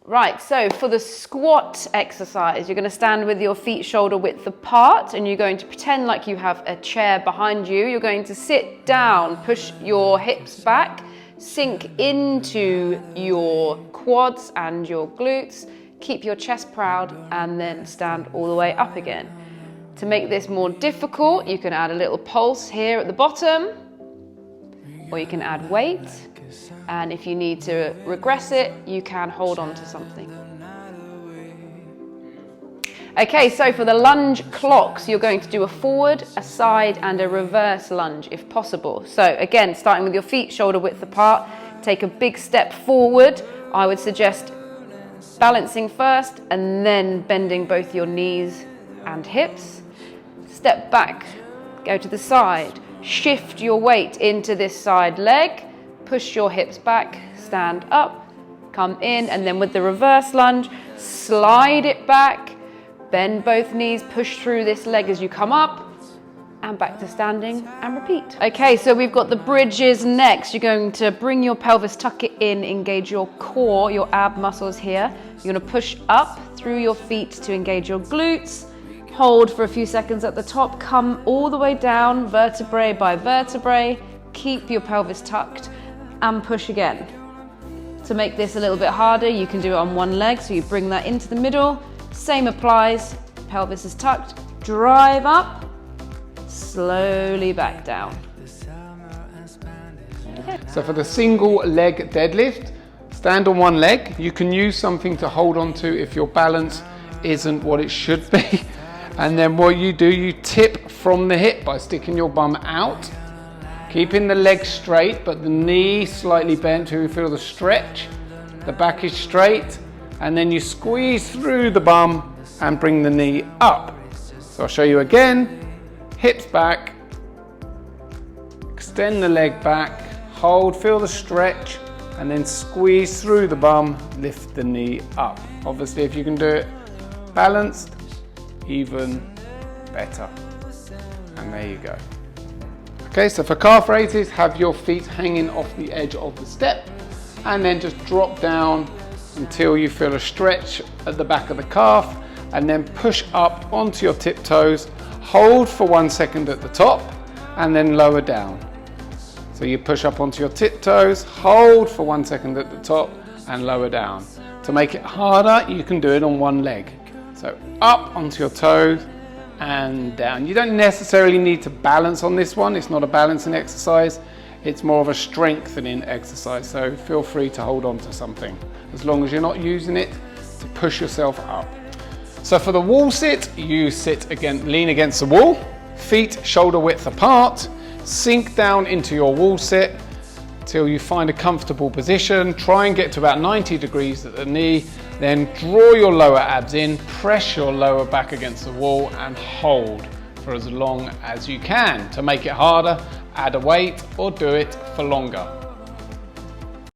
Right, so for the squat exercise, you're going to stand with your feet shoulder width apart and you're going to pretend like you have a chair behind you. You're going to sit down, push your hips back, sink into your quads and your glutes, keep your chest proud, and then stand all the way up again. To make this more difficult, you can add a little pulse here at the bottom, or you can add weight. And if you need to regress it, you can hold on to something. Okay, so for the lunge clocks, you're going to do a forward, a side, and a reverse lunge if possible. So again, starting with your feet shoulder width apart, take a big step forward. I would suggest balancing first and then bending both your knees and hips. Step back, go to the side, shift your weight into this side leg. Push your hips back, stand up, come in, and then with the reverse lunge, slide it back, bend both knees, push through this leg as you come up, and back to standing, and repeat. Okay, so we've got the bridges next. You're going to bring your pelvis, tuck it in, engage your core, your ab muscles here. You're going to push up through your feet to engage your glutes. Hold for a few seconds at the top, come all the way down, vertebrae by vertebrae. Keep your pelvis tucked, and push again. To make this a little bit harder, you can do it on one leg, so you bring that into the middle. Same applies, pelvis is tucked, drive up, slowly back down. Okay. So for the single leg deadlift, stand on one leg. You can use something to hold on to if your balance isn't what it should be. And then what you do, you tip from the hip by sticking your bum out. Keeping the leg straight, but the knee slightly bent to feel the stretch. The back is straight, and then you squeeze through the bum and bring the knee up. So I'll show you again. Hips back, extend the leg back, hold, feel the stretch, and then squeeze through the bum, lift the knee up. Obviously, if you can do it balanced, even better. And there you go. Okay, so for calf raises, have your feet hanging off the edge of the step and then just drop down until you feel a stretch at the back of the calf, and then push up onto your tiptoes, hold for 1 second at the top and then lower down. So you push up onto your tiptoes, hold for 1 second at the top and lower down. To make it harder, you can do it on one leg. So up onto your toes and down. You don't necessarily need to balance on this one. It's not a balancing exercise. It's more of a strengthening exercise. So feel free to hold on to something as long as you're not using it to push yourself up. So for the wall sit, you sit again, lean against the wall, feet shoulder width apart, sink down into your wall sit till you find a comfortable position. Try and get to about 90 degrees at the knee. Then draw your lower abs in, press your lower back against the wall and hold for as long as you can. To make it harder, add a weight or do it for longer.